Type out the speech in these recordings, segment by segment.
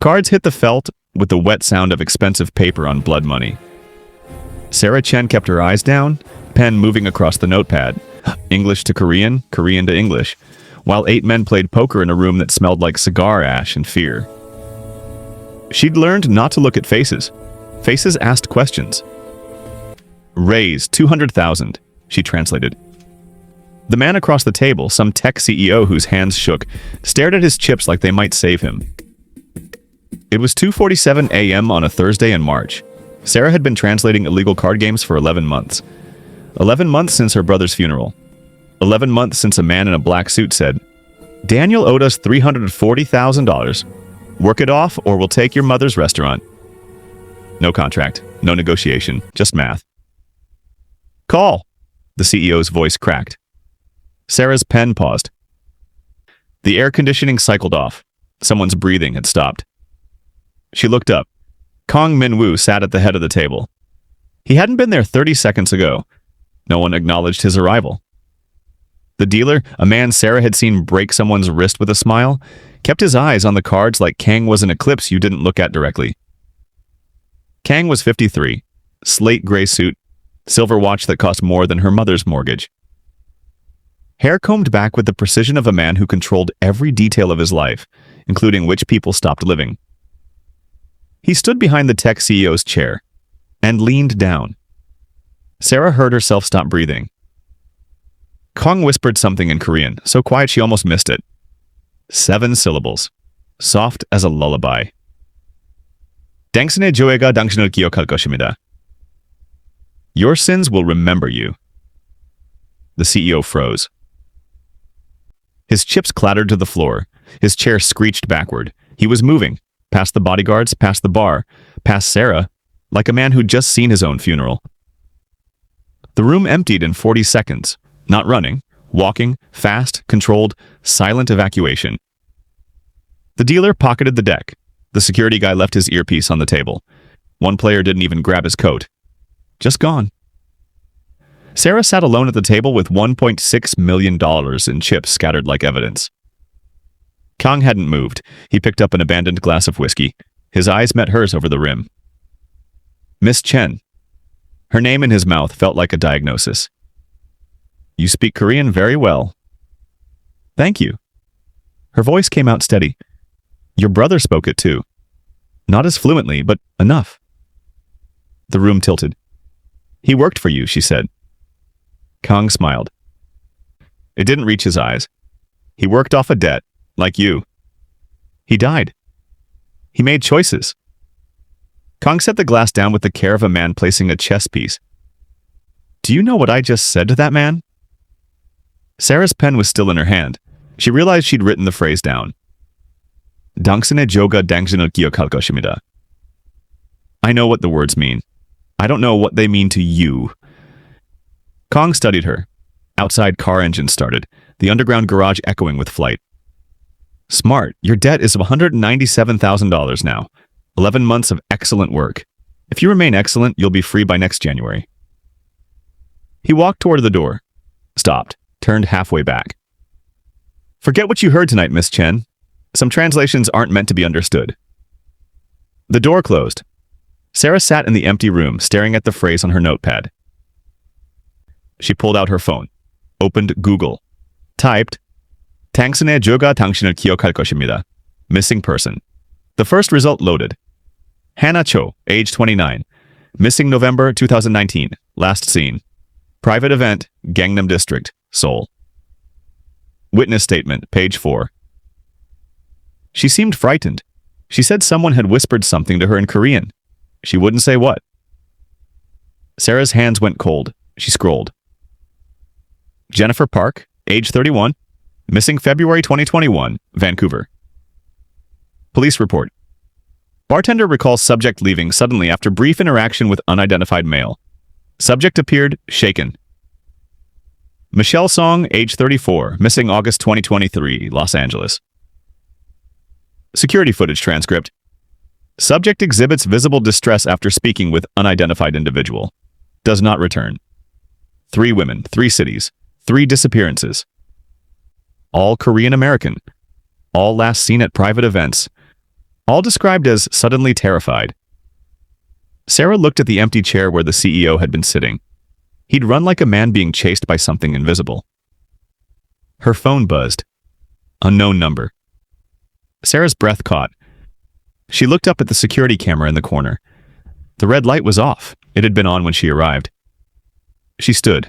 Cards hit the felt with the wet sound of expensive paper on blood money. Sarah Chen kept her eyes down, pen moving across the notepad, English to Korean, Korean to English, while 8 men played poker in a room that smelled like cigar ash and fear. She'd learned not to look at faces. Faces asked questions. Raise 200,000, she translated. The man across the table, some tech CEO whose hands shook, stared at his chips like they might save him. It was 2:47 a.m. on a Thursday in March. Sarah had been translating illegal card games for 11 months. 11 months since her brother's funeral. 11 months since a man in a black suit said, "Daniel owed us $340,000. Work it off or we'll take your mother's restaurant." No contract, no negotiation, just math. "Call," the CEO's voice cracked. Sarah's pen paused. The air conditioning cycled off. Someone's breathing had stopped. She looked up. Kang Min-woo sat at the head of the table. He hadn't been there 30 seconds ago. No one acknowledged his arrival. The dealer, a man Sarah had seen break someone's wrist with a smile, kept his eyes on the cards like Kang was an eclipse you didn't look at directly. Kang was 53, slate gray suit, silver watch that cost more than her mother's mortgage. Hair combed back with the precision of a man who controlled every detail of his life, including which people stopped living. He stood behind the tech CEO's chair and leaned down. Sarah heard herself stop breathing. Kang whispered something in Korean, so quiet she almost missed it. 7 syllables, soft as a lullaby. 당신의 죄가 당신을 기억할 것입니다. Your sins will remember you. The CEO froze. His chips clattered to the floor. His chair screeched backward. He was moving, past the bodyguards, past the bar, past Sarah, like a man who'd just seen his own funeral. The room emptied in 40 seconds. Not running, walking, fast, controlled, silent evacuation. The dealer pocketed the deck. The security guy left his earpiece on the table. One player didn't even grab his coat. Just gone. Sarah sat alone at the table with $1.6 million in chips scattered like evidence. Kang hadn't moved. He picked up an abandoned glass of whiskey. His eyes met hers over the rim. Miss Chen. Her name in his mouth felt like a diagnosis. You speak Korean very well. Thank you. Her voice came out steady. Your brother spoke it too. Not as fluently, but enough. The room tilted. He worked for you, she said. Kang smiled. It didn't reach his eyes. He worked off a debt, like you. He died. He made choices. Kang set the glass down with the care of a man placing a chess piece. Do you know what I just said to that man? Sarah's pen was still in her hand. She realized she'd written the phrase down. 당신의 죄가 당신을 기억할 것입니다. I know what the words mean. I don't know what they mean to you. Kang studied her. Outside car engines started, the underground garage echoing with flight. Smart, your debt is $197,000 now. 11 months of excellent work. If you remain excellent, you'll be free by next January. He walked toward the door, stopped, turned halfway back. Forget what you heard tonight, Miss Chen. Some translations aren't meant to be understood. The door closed. Sarah sat in the empty room, staring at the phrase on her notepad. She pulled out her phone, opened Google, typed, 당신의 죄가 당신을 기억할 것입니다. Missing person. The first result loaded. Hannah Cho, age 29. Missing November 2019. Last seen. Private event, Gangnam District, Seoul. Witness statement, page 4. She seemed frightened. She said someone had whispered something to her in Korean. She wouldn't say what. Sarah's hands went cold. She scrolled. Jennifer Park, age 31. Missing February 2021, Vancouver. Police report. Bartender recalls subject leaving suddenly after brief interaction with unidentified male. Subject appeared shaken. Michelle Song, age 34, missing August 2023, Los Angeles. Security footage transcript. Subject exhibits visible distress after speaking with unidentified individual. Does not return. 3 women, 3 cities, 3 disappearances. All Korean American. All last seen at private events. all described as suddenly terrified. Sarah looked at the empty chair where the CEO had been sitting. He'd run like a man being chased by something invisible. Her phone buzzed. Unknown number. Sarah's breath caught. She looked up at the security camera in the corner. The red light was off. It had been on when she arrived. She stood,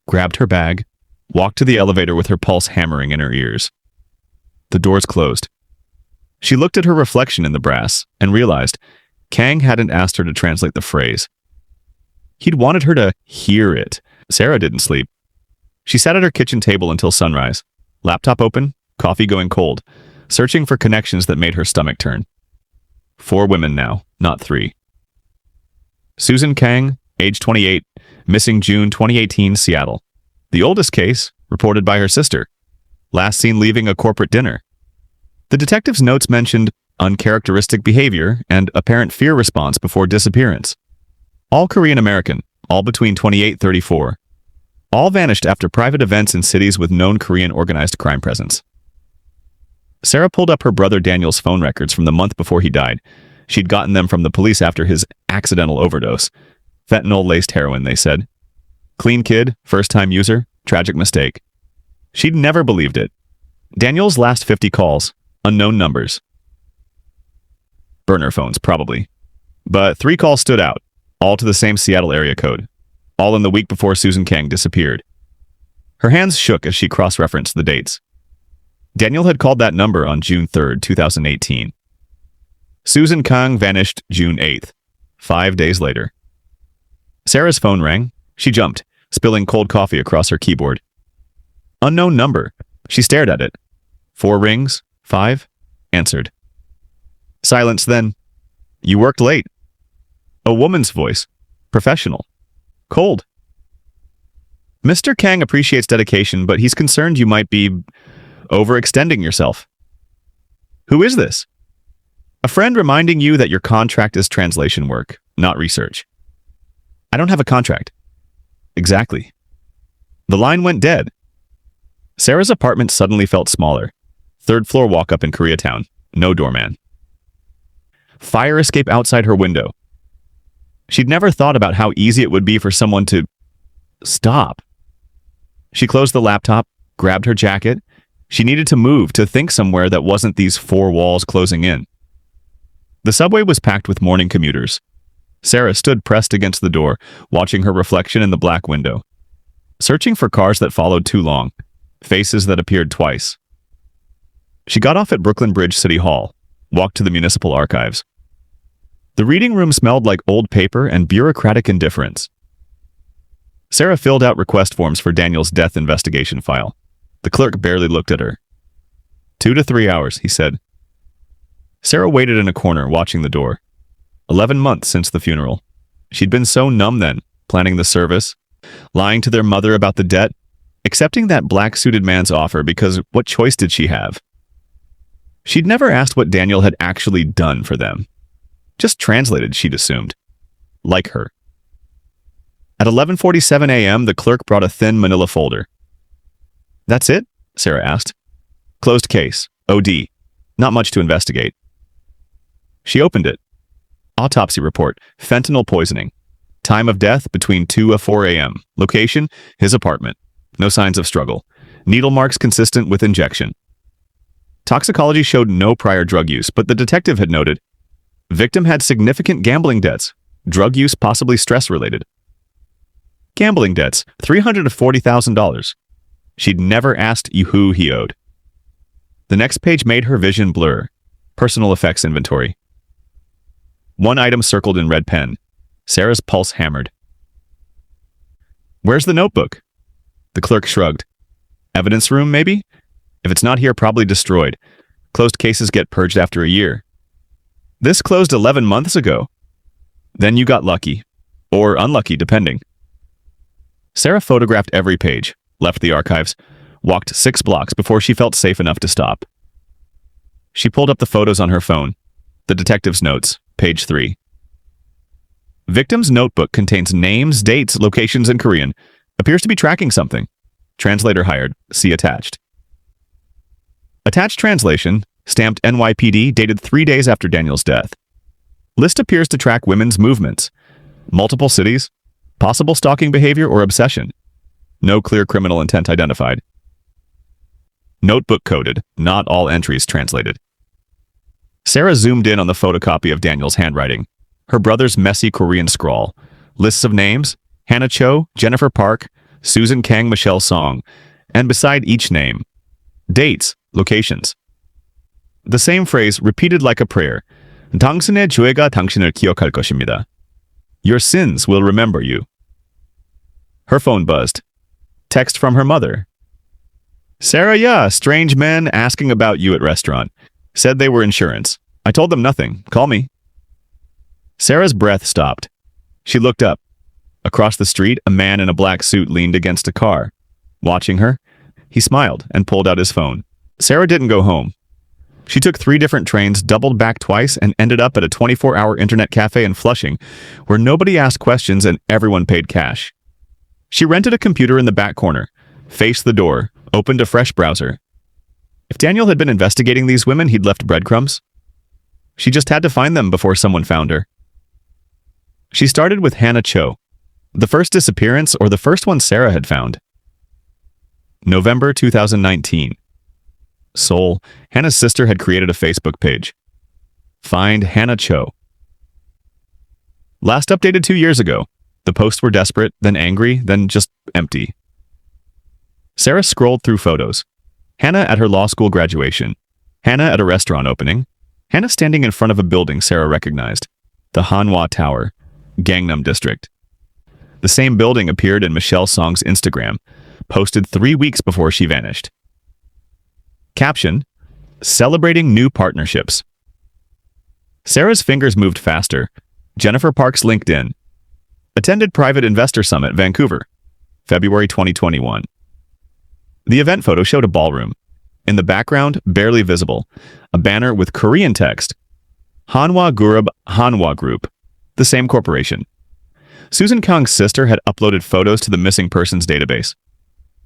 grabbed her bag, walked to the elevator with her pulse hammering in her ears. The doors closed. She looked at her reflection in the brass and realized Kang hadn't asked her to translate the phrase. He'd wanted her to hear it. Sarah didn't sleep. She sat at her kitchen table until sunrise, laptop open, coffee going cold, searching for connections that made her stomach turn. 4 women now, not 3. Susan Kang, age 28, missing June 2018, Seattle. The oldest case, reported by her sister. Last seen leaving a corporate dinner. The detective's notes mentioned uncharacteristic behavior and apparent fear response before disappearance. All Korean American, all between 28-34. All vanished after private events in cities with known Korean organized crime presence. Sarah pulled up her brother Daniel's phone records from the month before he died. She'd gotten them from the police after his accidental overdose. Fentanyl-laced heroin, they said. Clean kid, first-time user, tragic mistake. She'd never believed it. Daniel's last 50 calls, unknown numbers. Burner phones, probably. But 3 calls stood out, all to the same Seattle area code, all in the week before Susan Kang disappeared. Her hands shook as she cross-referenced the dates. Daniel had called that number on June 3, 2018. Susan Kang vanished June 8th, 5 days later. Sarah's phone rang. She jumped, spilling cold coffee across her keyboard. Unknown number. She stared at it. 4 rings, 5, answered. Silence then. You worked late. A woman's voice. Professional. Cold. Mr. Kang appreciates dedication, but he's concerned you might be overextending yourself. Who is this? A friend reminding you that your contract is translation work, not research. I don't have a contract. Exactly. The line went dead. Sarah's apartment suddenly felt smaller. 3rd floor walk-up in Koreatown. No doorman. Fire escape outside her window. She'd never thought about how easy it would be for someone to stop. She closed the laptop, grabbed her jacket. She needed to move, to think somewhere that wasn't these 4 walls closing in. The subway was packed with morning commuters. Sarah stood pressed against the door, watching her reflection in the black window. Searching for cars that followed too long, faces that appeared twice. She got off at Brooklyn Bridge City Hall, walked to the municipal archives. The reading room smelled like old paper and bureaucratic indifference. Sarah filled out request forms for Daniel's death investigation file. The clerk barely looked at her. 2 to 3 hours, he said. Sarah waited in a corner, watching the door. 11 months since the funeral. She'd been so numb then, planning the service, lying to their mother about the debt, accepting that black-suited man's offer because what choice did she have? She'd never asked what Daniel had actually done for them. Just translated, she'd assumed. Like her. At 11:47 a.m., the clerk brought a thin manila folder. That's it? Sarah asked. Closed case. OD. Not much to investigate. She opened it. Autopsy report. Fentanyl poisoning. Time of death between 2 and 4 a.m. Location, his apartment. No signs of struggle. Needle marks consistent with injection. Toxicology showed no prior drug use, but the detective had noted victim had significant gambling debts. Drug use possibly stress-related. Gambling debts, $340,000. She'd never asked who he owed. The next page made her vision blur. Personal effects inventory. 1 item circled in red pen. Sarah's pulse hammered. Where's the notebook? The clerk shrugged. Evidence room, maybe? If it's not here, probably destroyed. Closed cases get purged after a year. This closed 11 months ago. Then you got lucky. Or unlucky, depending. Sarah photographed every page, left the archives, walked 6 blocks before she felt safe enough to stop. She pulled up the photos on her phone. The detective's notes, page 3. Victim's notebook contains names, dates, locations in Korean. Appears to be tracking something. Translator hired. See attached. Attached translation, stamped NYPD, dated 3 days after Daniel's death. List appears to track women's movements, multiple cities, possible stalking behavior or obsession. No clear criminal intent identified. Notebook coded, not all entries translated. Sarah zoomed in on the photocopy of Daniel's handwriting. Her brother's messy Korean scrawl. Lists of names: Hannah Cho, Jennifer Park, Susan Kang, Michelle Song, and beside each name, dates, locations. The same phrase repeated like a prayer. 당신의 죄가 당신을 기억할 것입니다. Your sins will remember you. Her phone buzzed. Text from her mother. Sarah, yeah, strange men asking about you at restaurant. Said they were insurance. I told them nothing. Call me. Sarah's breath stopped. She looked up. Across the street, a man in a black suit leaned against a car. Watching her, he smiled and pulled out his phone. Sarah didn't go home. She took 3 different trains, doubled back twice, and ended up at a 24-hour internet cafe in Flushing, where nobody asked questions and everyone paid cash. She rented a computer in the back corner, faced the door, opened a fresh browser. If Daniel had been investigating these women, he'd left breadcrumbs. She just had to find them before someone found her. She started with Hannah Cho, the first disappearance or the first one Sarah had found. November 2019. Seoul, Hannah's sister had created a Facebook page. Find Hannah Cho. Last updated 2 years ago. The posts were desperate, then angry, then just empty. Sarah scrolled through photos. Hannah at her law school graduation. Hannah at a restaurant opening. Hannah standing in front of a building Sarah recognized. The Hanwha Tower, Gangnam District. The same building appeared in Michelle Song's Instagram, posted 3 weeks before she vanished. Caption: Celebrating new partnerships. Sarah's fingers moved faster. Jennifer Park's LinkedIn. Attended Private Investor Summit, Vancouver, February 2021. The event photo showed a ballroom. In the background, barely visible, a banner with Korean text. Hanwha Hanwha Group, the same corporation. Susan Kang's sister had uploaded photos to the missing persons database.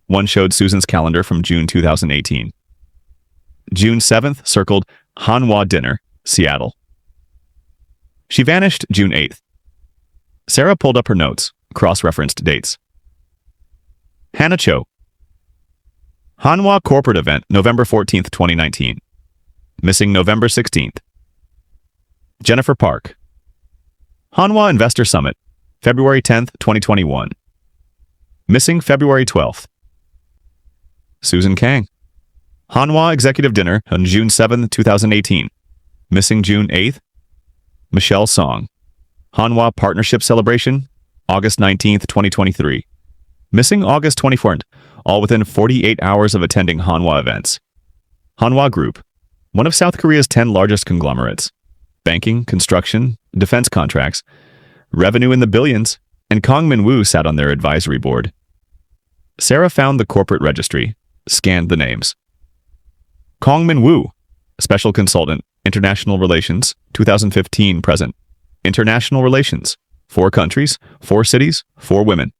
One showed Susan's calendar from June 2018. June 7th circled Hanwha Dinner, Seattle. She vanished June 8th. Sarah pulled up her notes, cross-referenced dates. Hannah Cho. Hanwha Corporate Event, November 14th, 2019. Missing November 16th. Jennifer Park. Hanwha Investor Summit, February 10th, 2021. Missing February 12th. Susan Kang. Hanwha Executive Dinner on June 7th, 2018. Missing June 8th. Michelle Song. Hanwha Partnership Celebration, August 19th, 2023. Missing August 24th, all within 48 hours of attending Hanwha events. Hanwha Group, one of South Korea's 10 largest conglomerates. Banking, construction, defense contracts, revenue in the billions, and Kang Min-woo sat on their advisory board. Sarah found the corporate registry, scanned the names. Kang Min-woo, Special Consultant, International Relations, 2015-present. International Relations, 4 countries, 4 cities, 4 women.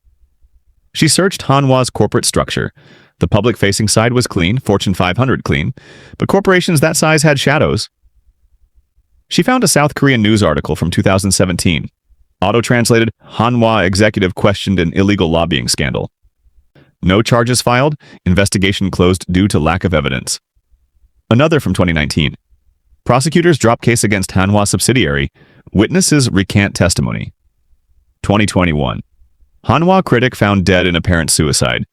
She searched Hanwha's corporate structure. The public-facing side was clean, Fortune 500 clean, but corporations that size had shadows. She found a South Korean news article from 2017. Auto-translated, Hanwha executive questioned an illegal lobbying scandal. No charges filed, investigation closed due to lack of evidence. Another from 2019. Prosecutors drop case against Hanwha subsidiary. Witnesses recant testimony. 2021. Hanwha critic found dead in apparent suicide.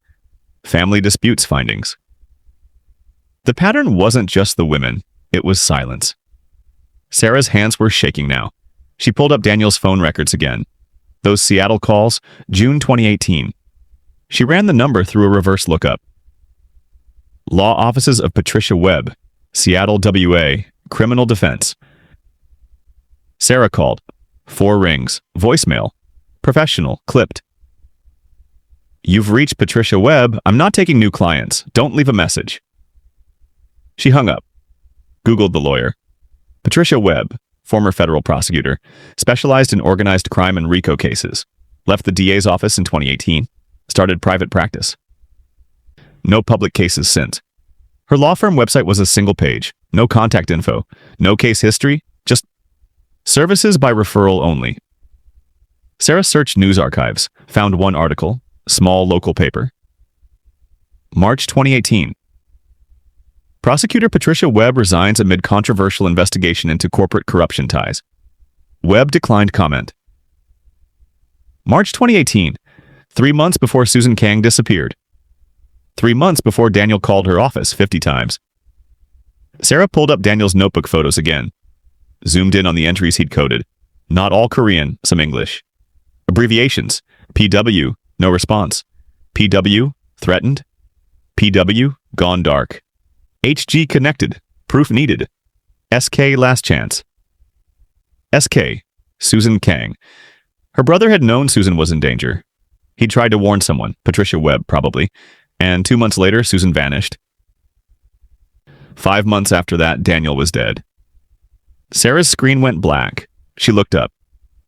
Family disputes findings. The pattern wasn't just the women, it was silence. Sarah's hands were shaking now. She pulled up Daniel's phone records again. Those Seattle calls, June 2018. She ran the number through a reverse lookup. Law offices of Patricia Webb, Seattle, WA, Criminal Defense. Sarah called. 4 rings. Voicemail. Professional. Clipped. You've reached Patricia Webb. I'm not taking new clients. Don't leave a message. She hung up. Googled the lawyer. Patricia Webb, former federal prosecutor, specialized in organized crime and RICO cases. Left the DA's office in 2018. Started private practice. No public cases since. Her law firm website was a single page. No contact info. No case history. Just services by referral only. Sarah searched news archives, found one article, small local paper. March 2018. Prosecutor Patricia Webb resigns amid controversial investigation into corporate corruption ties. Webb declined comment. March 2018. 3 months before Susan Kang disappeared. 3 months before Daniel called her office 50 times. Sarah pulled up Daniel's notebook photos again. Zoomed in on the entries he'd coded. Not all Korean, some English. Abbreviations. PW, no response. PW, threatened. PW, gone dark. HG connected, proof needed. SK last chance. SK, Susan Kang. Her brother had known Susan was in danger. He tried to warn someone, Patricia Webb probably, and 2 months later, Susan vanished. 5 months after that, Daniel was dead. Sarah's screen went black. She looked up.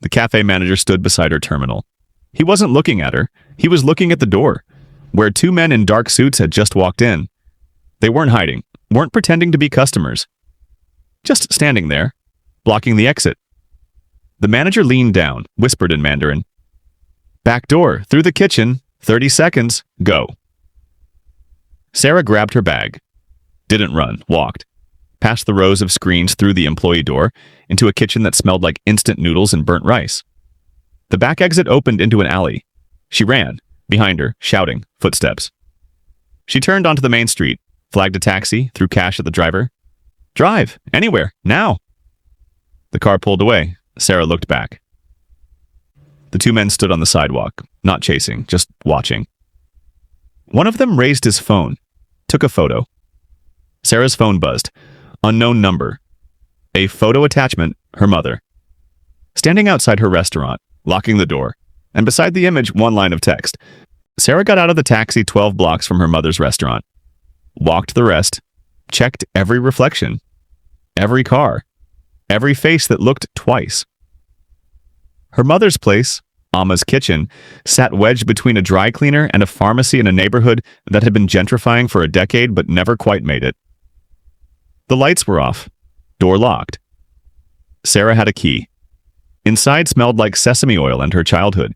The cafe manager stood beside her terminal. He wasn't looking at her. He was looking at the door, where 2 men in dark suits had just walked in. They weren't hiding, weren't pretending to be customers. Just standing there, blocking the exit. The manager leaned down, whispered in Mandarin. Back door, through the kitchen, 30 seconds, go. Sarah grabbed her bag. Didn't run, walked. Past the rows of screens through the employee door, into a kitchen that smelled like instant noodles and burnt rice. The back exit opened into an alley. She ran, behind her, shouting, footsteps. She turned onto the main street, flagged a taxi, threw cash at the driver. Drive, anywhere, now. The car pulled away. Sarah looked back. The 2 men stood on the sidewalk, not chasing, just watching. One of them raised his phone, took a photo. Sarah's phone buzzed. Unknown number. A photo attachment, her mother. Standing outside her restaurant, locking the door, and beside the image, one line of text. Sarah got out of the taxi 12 blocks from her mother's restaurant. Walked the rest. Checked every reflection. Every car. Every face that looked twice. Her mother's place, Amma's kitchen, sat wedged between a dry cleaner and a pharmacy in a neighborhood that had been gentrifying for a decade but never quite made it. The lights were off. Door locked. Sarah had a key. Inside smelled like sesame oil and her childhood.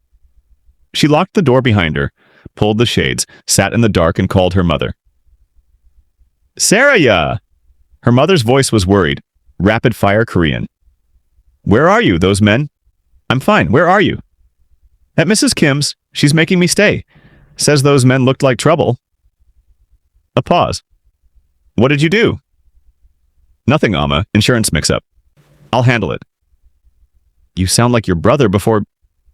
She locked the door behind her, pulled the shades, sat in the dark and called her mother. Sarah, ya! Her mother's voice was worried. Rapid-fire Korean. Where are you, those men? I'm fine. Where are you? At Mrs. Kim's. She's making me stay. Says those men looked like trouble. A pause. What did you do? Nothing, Amma. Insurance mix-up. I'll handle it. You sound like your brother before...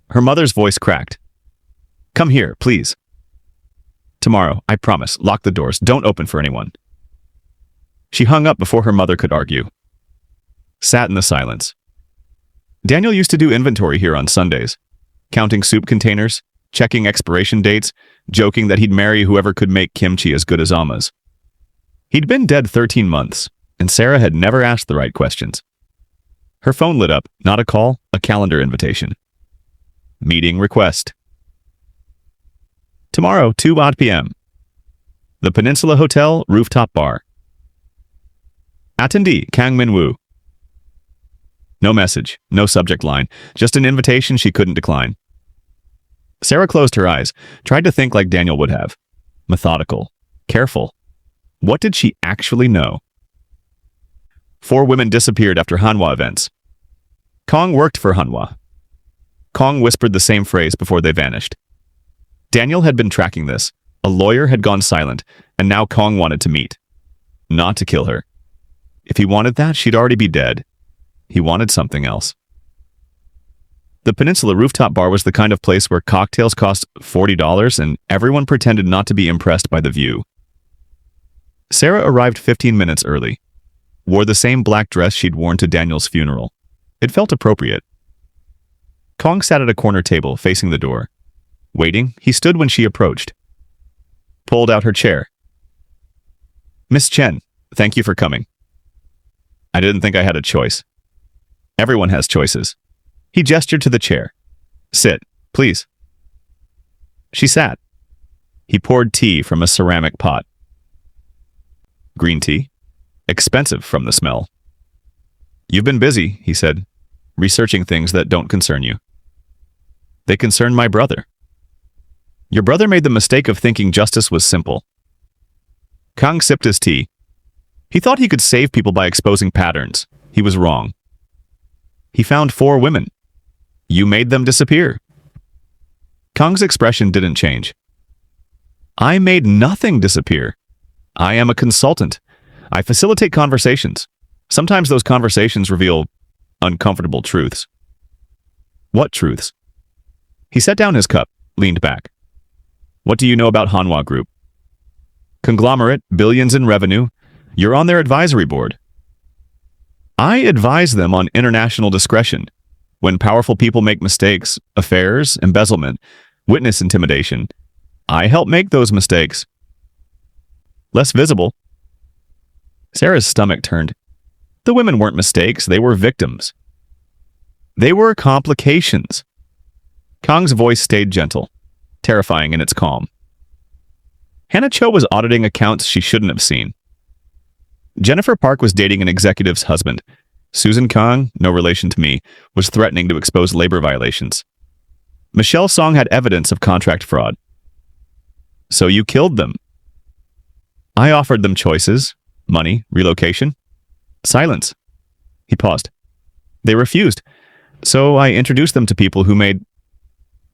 Her mother's voice cracked. Come here, please. Tomorrow, I promise. Lock the doors. Don't open for anyone. She hung up before her mother could argue. Sat in the silence. Daniel used to do inventory here on Sundays, counting soup containers, checking expiration dates, joking that he'd marry whoever could make kimchi as good as Amma's. He'd been dead 13 months, and Sarah had never asked the right questions. Her phone lit up, not a call, a calendar invitation. Meeting request. Tomorrow, 2 odd p.m. The Peninsula Hotel, rooftop bar. Attendee, Kang Min-woo. No message, no subject line, just an invitation she couldn't decline. Sarah closed her eyes, tried to think like Daniel would have. Methodical, careful. What did she actually know? 4 women disappeared after Hanwha events. Kang worked for Hanwha. Kang whispered the same phrase before they vanished. Daniel had been tracking this. A lawyer had gone silent, and now Kang wanted to meet. Not to kill her. If he wanted that, she'd already be dead. He wanted something else. The Peninsula rooftop bar was the kind of place where cocktails cost $40 and everyone pretended not to be impressed by the view. Sarah arrived 15 minutes early. Wore the same black dress she'd worn to Daniel's funeral. It felt appropriate. Kang sat at a corner table facing the door. Waiting, he stood when she approached. Pulled out her chair. Miss Chen, thank you for coming. I didn't think I had a choice. Everyone has choices. He gestured to the chair. Sit, please. She sat. He poured tea from a ceramic pot. Green tea? expensive from the smell. "You've been busy," he said, "researching things that don't concern you." "They concern my brother." "Your brother made the mistake of thinking justice was simple." Kang sipped his tea. He thought he could save people by exposing patterns. He was wrong. He found 4 women. You made them disappear. Kang's expression didn't change. "I made nothing disappear. I am a consultant. I facilitate conversations. Sometimes those conversations reveal uncomfortable truths." "What truths?" He set down his cup, leaned back. "What do you know about Hanwha Group?" "Conglomerate, billions in revenue. You're on their advisory board." "I advise them on international discretion. When powerful people make mistakes, affairs, embezzlement, witness intimidation, I help make those mistakes." "Less visible." Sarah's stomach turned. The women weren't mistakes, they were victims. They were complications. Kang's voice stayed gentle, terrifying in its calm. Hannah Cho was auditing accounts she shouldn't have seen. Jennifer Park was dating an executive's husband. Susan Kang, no relation to me, was threatening to expose labor violations. Michelle Song had evidence of contract fraud. "So you killed them." "I offered them choices, money, relocation, silence." He paused. "They refused, so I introduced them to people who made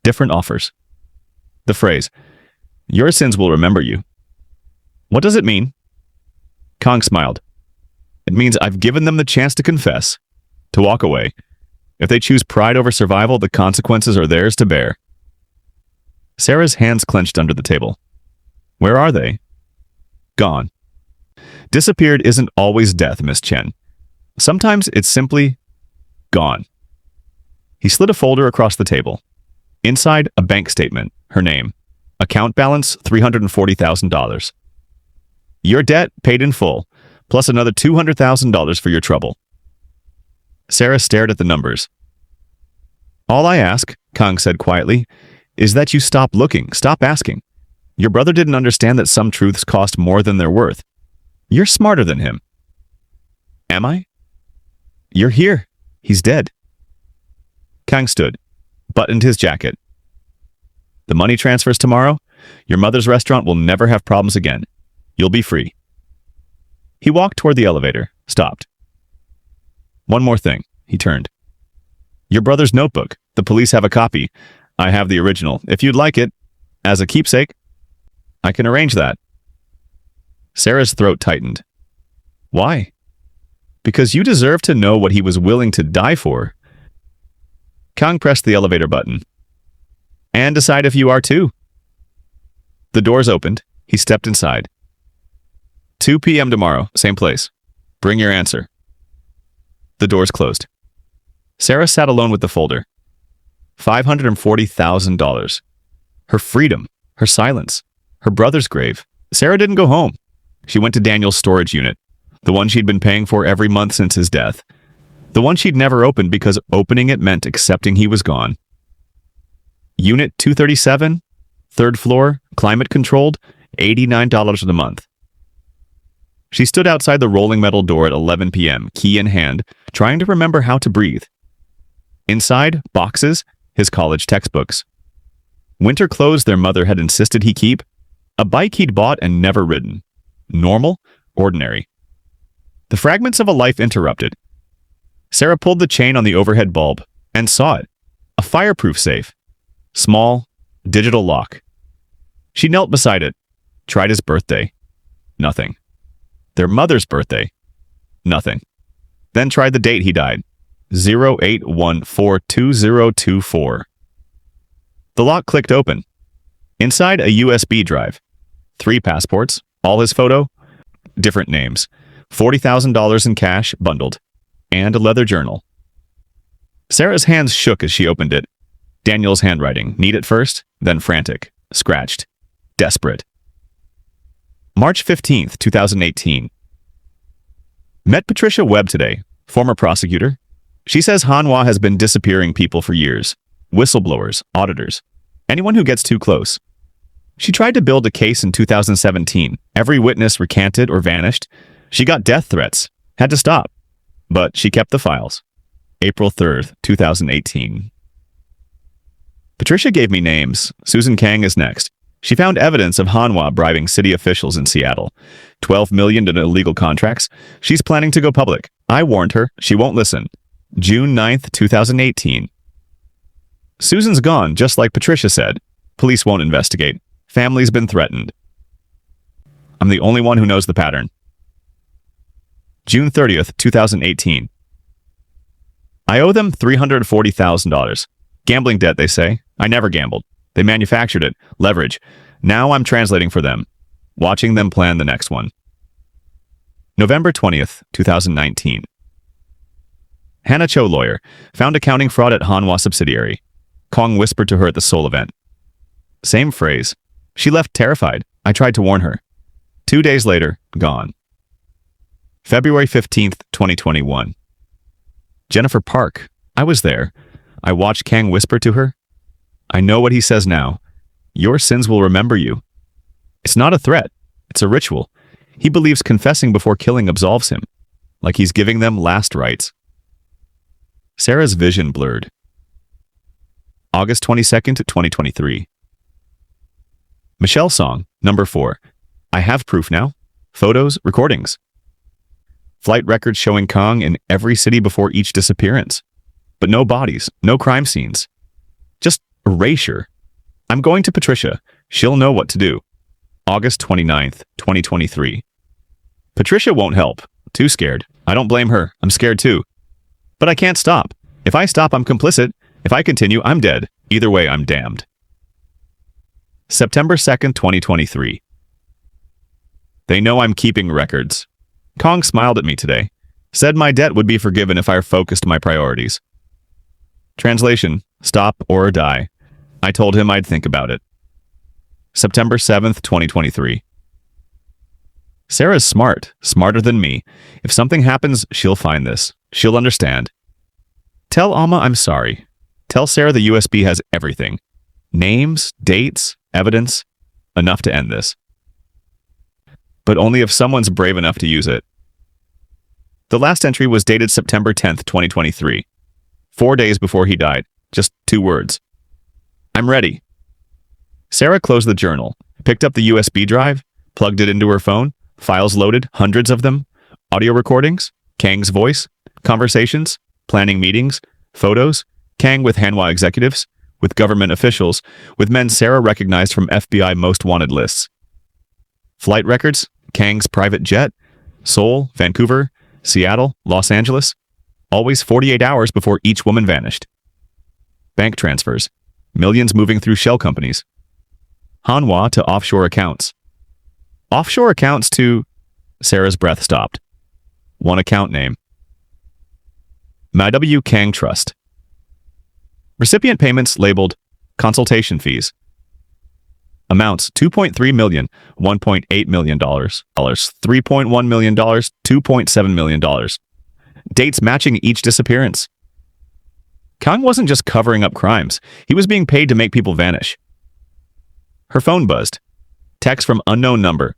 different offers." The phrase, "Your sins will remember you." What does it mean? Kang smiled. "It means I've given them the chance to confess, to walk away. If they choose pride over survival, the consequences are theirs to bear." Sarah's hands clenched under the table. "Where are they?" "Gone." Disappeared isn't always death, Miss Chen. Sometimes it's simply gone. He slid a folder across the table. Inside, a bank statement, her name. Account balance, $340,000. Your debt paid in full, plus another $200,000 for your trouble. Sarah stared at the numbers. "All I ask," Kang said quietly, "is that you stop looking, stop asking. Your brother didn't understand that some truths cost more than they're worth. You're smarter than him." "Am I?" "You're here. He's dead." Kang stood, buttoned his jacket. "The money transfers tomorrow. Your mother's restaurant will never have problems again. You'll be free." He walked toward the elevator, stopped. "One more thing," he turned. "Your brother's notebook. The police have a copy. I have the original. If you'd like it, as a keepsake, I can arrange that." Sarah's throat tightened. "Why?" "Because you deserve to know what he was willing to die for." Kang pressed the elevator button. "And decide if you are too." The doors opened. He stepped inside. 2 p.m. tomorrow, same place. Bring your answer." The doors closed. Sarah sat alone with the folder. $540,000. Her freedom, her silence, her brother's grave. Sarah didn't go home. She went to Daniel's storage unit, the one she'd been paying for every month since his death. The one she'd never opened because opening it meant accepting he was gone. Unit 237, 3rd floor, climate-controlled, $89 a month. She stood outside the rolling metal door at 11 p.m., key in hand, trying to remember how to breathe. Inside, boxes, his college textbooks. Winter clothes their mother had insisted he keep. A bike he'd bought and never ridden. Normal, ordinary. The fragments of a life interrupted. Sarah pulled the chain on the overhead bulb and saw it. A fireproof safe. Small, digital lock. She knelt beside it, tried his birthday. Nothing. Their mother's birthday. Nothing. Then tried the date he died. 08142024. The lock clicked open. Inside, a USB drive. 3 passports, all his photo, different names, $40,000 in cash, bundled, and a leather journal. Sarah's hands shook as she opened it. Daniel's handwriting, neat at first, then frantic, scratched, desperate. March 15th, 2018. Met Patricia Webb today, former prosecutor. She says Hanwha has been disappearing people for years. Whistleblowers, auditors, anyone who gets too close. She tried to build a case in 2017. Every witness recanted or vanished. She got death threats. Had to stop. But she kept the files. April 3rd, 2018. Patricia gave me names. Susan Kang is next. She found evidence of Hanwha bribing city officials in Seattle. $12 million in illegal contracts. She's planning to go public. I warned her. She won't listen. June 9th, 2018. Susan's gone, just like Patricia said. Police won't investigate. Family's been threatened. I'm the only one who knows the pattern. June 30th, 2018. I owe them $340,000. Gambling debt, they say. I never gambled. They manufactured it. Leverage. Now I'm translating for them. Watching them plan the next one. November 20th, 2019. Hannah Cho, lawyer, found accounting fraud at Hanwha subsidiary. Kong whispered to her at the Seoul event. Same phrase. She left terrified. I tried to warn her. 2 days later, gone. February 15th, 2021. Jennifer Park. I was there. I watched Kang whisper to her. I know what he says now. Your sins will remember you. It's not a threat. It's a ritual. He believes confessing before killing absolves him, like he's giving them last rites. Sarah's vision blurred. August 22nd, 2023. Michelle song, number 4. I have proof now. Photos, recordings. Flight records showing Kang in every city before each disappearance. But no bodies, no crime scenes. Just erasure. I'm going to Patricia. She'll know what to do. August 29th, 2023. Patricia won't help. Too scared. I don't blame her. I'm scared too. But I can't stop. If I stop, I'm complicit. If I continue, I'm dead. Either way, I'm damned. September 2nd, 2023. They know I'm keeping records. Kang smiled at me today. Said my debt would be forgiven if I focused my priorities. Translation, stop or die. I told him I'd think about it. September 7th, 2023. Sarah's smart, smarter than me. If something happens, she'll find this. She'll understand. Tell Alma I'm sorry. Tell Sarah the USB has everything. Names, dates, evidence. Enough to end this. But only if someone's brave enough to use it. The last entry was dated September 10th, 2023. 4 days before he died. Just 2 words. I'm ready. Sarah closed the journal, picked up the USB drive, plugged it into her phone, files loaded, hundreds of them, audio recordings, Kang's voice, conversations, planning meetings, photos, Kang with Hanwha executives, with government officials, with men Sarah recognized from FBI most wanted lists. Flight records, Kang's private jet, Seoul, Vancouver, Seattle, Los Angeles, always 48 hours before each woman vanished. Bank transfers, millions moving through shell companies. Hanwha to offshore accounts. Offshore accounts to... Sarah's breath stopped. One account name. W. Kang Trust. Recipient payments labeled consultation fees. Amounts $2.3 million, $1.8 million, $3.1 million, $2.7 million. Dates matching each disappearance. Kang wasn't just covering up crimes. He was being paid to make people vanish. Her phone buzzed. Text from unknown number.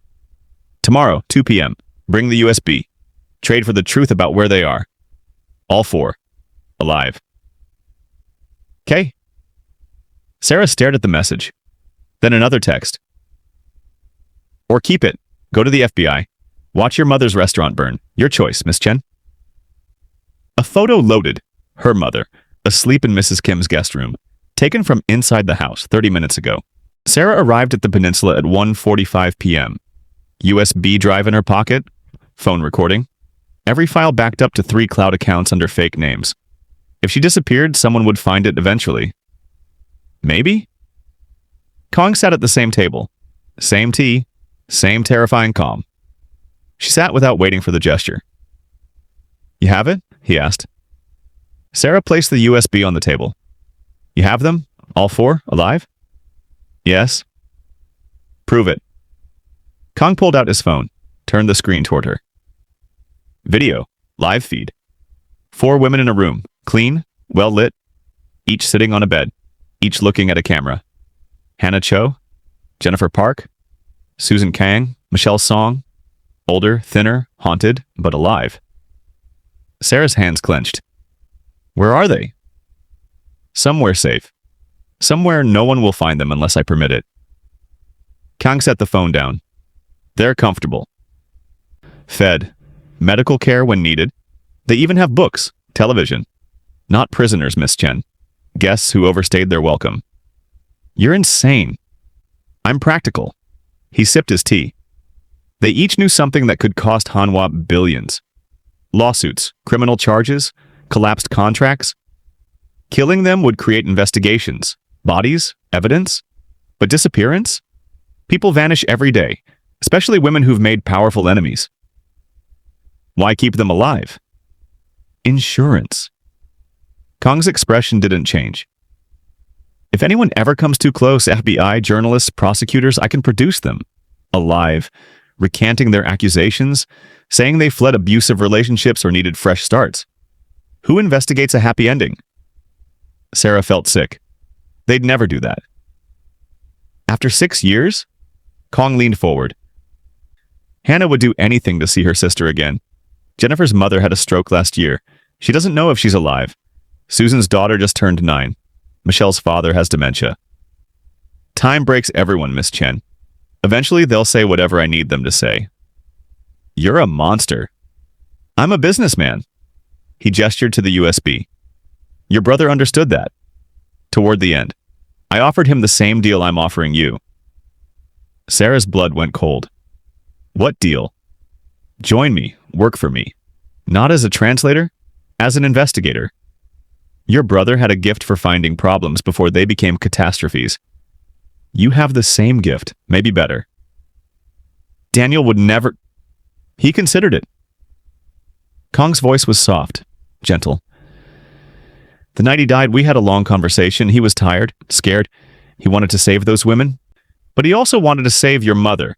Tomorrow, 2 p.m. Bring the USB. Trade for the truth about where they are. All 4. Alive. Okay. Sarah stared at the message. Then another text. Or keep it. Go to the FBI. Watch your mother's restaurant burn. Your choice, Miss Chen. A photo loaded. Her mother, asleep in Mrs. Kim's guest room, taken from inside the house 30 minutes ago. Sarah arrived at the peninsula at 1:45 p.m. USB drive in her pocket. Phone recording. Every file backed up to 3 cloud accounts under fake names. If she disappeared, someone would find it eventually. Maybe? Kang sat at the same table. Same tea. Same terrifying calm. She sat without waiting for the gesture. You have it? He asked. Sarah placed the USB on the table. You have them? All 4? Alive? Yes. Prove it. Kang pulled out his phone, turned the screen toward her. Video. Live feed. 4 women in a room. Clean, well lit. Each sitting on a bed. Each looking at a camera. Hannah Cho, Jennifer Park, Susan Kang, Michelle Song, Older, thinner, haunted, but alive. Sarah's hands clenched. Where are they? Somewhere safe. Somewhere no one will find them unless I permit it. Kang set the phone down. They're comfortable. Fed. Medical care when needed. They even have books, television. Not prisoners, Miss Chen. Guests who overstayed their welcome. You're insane. I'm practical. He sipped his tea. They each knew something that could cost Hanwha billions. Lawsuits, criminal charges, collapsed contracts. Killing them would create investigations, bodies, evidence. But disappearance? People vanish every day, especially women who've made powerful enemies. Why keep them alive? Insurance. Kang's expression didn't change. If anyone ever comes too close, FBI, journalists, prosecutors, I can produce them. Alive, recanting their accusations, saying they fled abusive relationships or needed fresh starts. Who investigates a happy ending? Sarah felt sick. They'd never do that. After 6 years? Kang leaned forward. Hannah would do anything to see her sister again. Jennifer's mother had a stroke last year. She doesn't know if she's alive. Susan's daughter just turned 9. Michelle's father has dementia. Time breaks everyone, Miss Chen. Eventually, they'll say whatever I need them to say. You're a monster. I'm a businessman. He gestured to the USB. Your brother understood that. Toward the end, I offered him the same deal I'm offering you. Sarah's blood went cold. What deal? Join me, work for me. Not as a translator, as an investigator. Your brother had a gift for finding problems before they became catastrophes. You have the same gift, maybe better. Daniel would never... He considered it. Kang's voice was soft, gentle. The night he died, we had a long conversation. He was tired, scared. He wanted to save those women, but he also wanted to save your mother.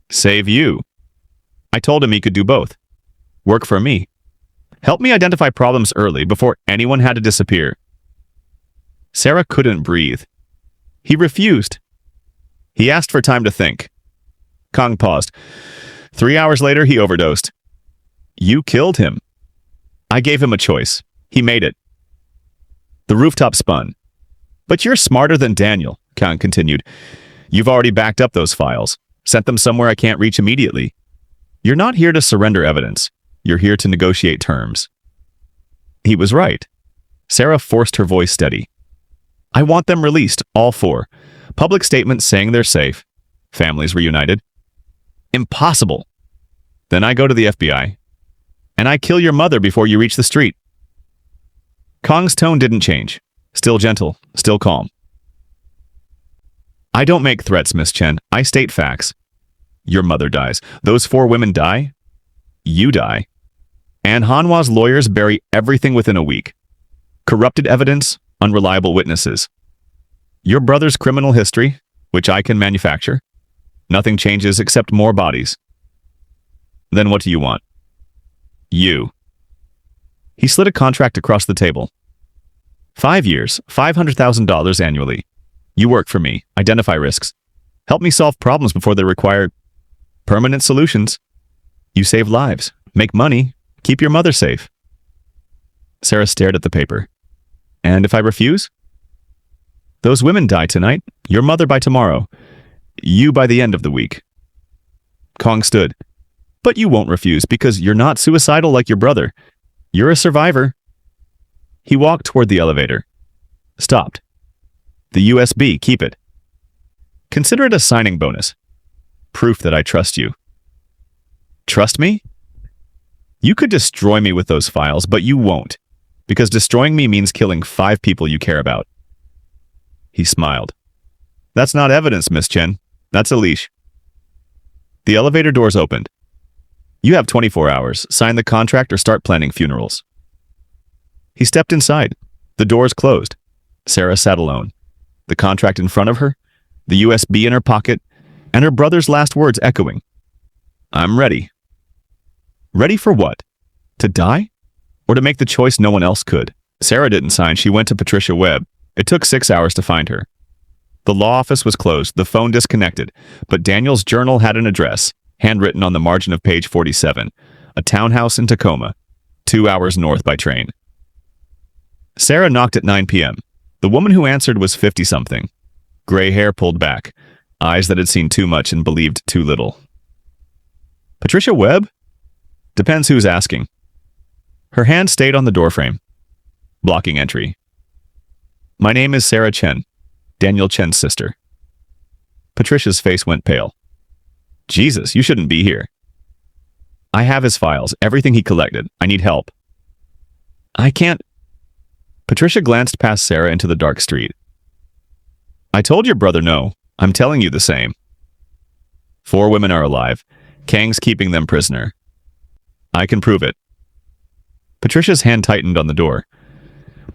Save you. I told him he could do both. Work for me. Help me identify problems early before anyone had to disappear. Sarah couldn't breathe. He refused. He asked for time to think. Kang paused. 3 hours later, he overdosed. You killed him. I gave him a choice. He made it. The rooftop spun. But you're smarter than Daniel, Kang continued. You've already backed up those files, sent them somewhere I can't reach immediately. You're not here to surrender evidence. You're here to negotiate terms. He was right. Sarah forced her voice steady. I want them released, all 4. Public statements saying they're safe. Families reunited. Impossible. Then I go to the FBI. And I kill your mother before you reach the street. Kang's tone didn't change. Still gentle, still calm. I don't make threats, Miss Chen. I state facts. Your mother dies. Those 4 women die. You die. And Hanwha's lawyers bury everything within a week. Corrupted evidence, unreliable witnesses. Your brother's criminal history, which I can manufacture. Nothing changes except more bodies. Then what do you want? You. He slid a contract across the table. 5 years, $500,000 annually. You work for me, identify risks. Help me solve problems before they require permanent solutions. You save lives, make money, keep your mother safe. Sarah stared at the paper. And if I refuse? Those women die tonight, your mother by tomorrow, you by the end of the week. Kang stood. But you won't refuse because you're not suicidal like your brother. You're a survivor. He walked toward the elevator. Stopped. The USB, keep it. Consider it a signing bonus. Proof that I trust you. Trust me? You could destroy me with those files, but you won't, because destroying me means killing 5 people you care about. He smiled. That's not evidence, Miss Chen. That's a leash. The elevator doors opened. You have 24 hours. Sign the contract or start planning funerals. He stepped inside. The doors closed. Sarah sat alone. The contract in front of her, the USB in her pocket, and her brother's last words echoing. I'm ready. Ready for what? To die? Or to make the choice no one else could? Sarah didn't sign. She went to Patricia Webb. It took 6 hours to find her. The law office was closed, the phone disconnected, but Daniel's journal had an address, handwritten on the margin of page 47. A townhouse in Tacoma, 2 hours north by train. Sarah knocked at 9 p.m. The woman who answered was 50-something. Gray hair pulled back, eyes that had seen too much and believed too little. Patricia Webb? Depends who's asking. Her hand stayed on the doorframe, blocking entry. My name is Sarah Chen, Daniel Chen's sister. Patricia's face went pale. Jesus, you shouldn't be here. I have his files, everything he collected. I need help. I can't. Patricia glanced past Sarah into the dark street. I told your brother no. I'm telling you the same. 4 women are alive. Kang's keeping them prisoner. I can prove it. Patricia's hand tightened on the door.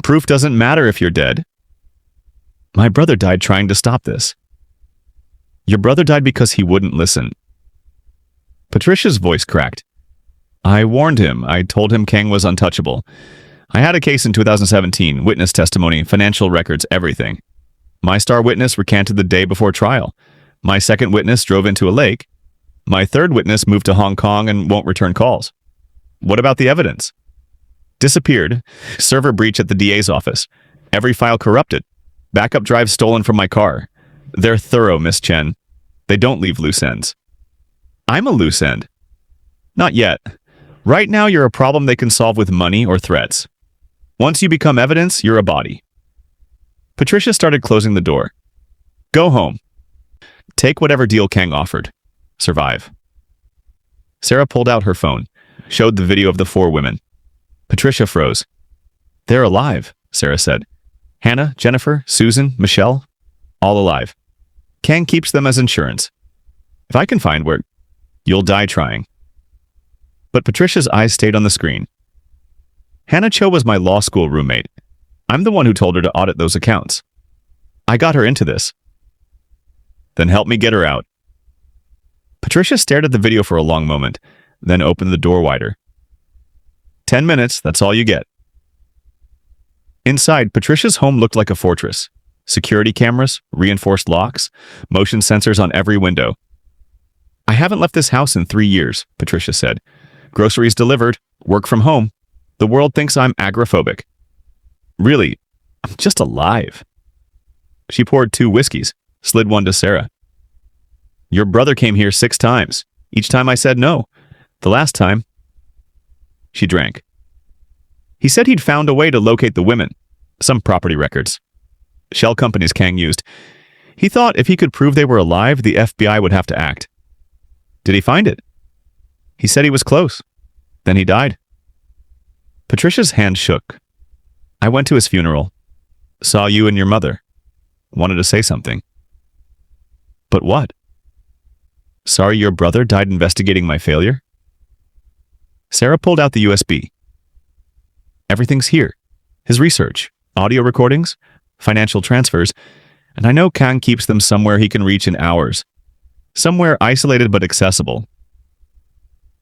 Proof doesn't matter if you're dead. My brother died trying to stop this. Your brother died because he wouldn't listen. Patricia's voice cracked. I warned him. I told him Kang was untouchable. I had a case in 2017, witness testimony, financial records, everything. My star witness recanted the day before trial. My second witness drove into a lake. My third witness moved to Hong Kong and won't return calls. What about the evidence? Disappeared. Server breach at the DA's office. Every file corrupted. Backup drive stolen from my car. They're thorough, Miss Chen. They don't leave loose ends. I'm a loose end. Not yet. Right now, you're a problem they can solve with money or threats. Once you become evidence, you're a body. Patricia started closing the door. Go home. Take whatever deal Kang offered. Survive. Sarah pulled out her phone, showed the video of the 4 women. Patricia froze. They're alive, Sarah said. Hannah, Jennifer, Susan, Michelle, all alive. Kang keeps them as insurance. If I can find where, you'll die trying. But Patricia's eyes stayed on the screen. Hannah Cho was my law school roommate. I'm the one who told her to audit those accounts. I got her into this. Then help me get her out. Patricia stared at the video for a long moment, then opened the door wider. 10 minutes, that's all you get. Inside, Patricia's home looked like a fortress. Security cameras, reinforced locks, motion sensors on every window. I haven't left this house in 3 years, Patricia said. Groceries delivered, work from home. The world thinks I'm agoraphobic. Really, I'm just alive. She poured 2 whiskeys, slid one to Sarah. Your brother came here 6 times. Each time I said no. The last time, she drank. He said he'd found a way to locate the women, some property records. Shell companies Kang used. He thought if he could prove they were alive, the FBI would have to act. Did he find it? He said he was close. Then he died. Patricia's hand shook. I went to his funeral. Saw you and your mother. Wanted to say something. But what? Sorry your brother died investigating my failure? Sarah pulled out the USB. Everything's here. His research, audio recordings, financial transfers, and I know Kang keeps them somewhere he can reach in hours. Somewhere isolated but accessible.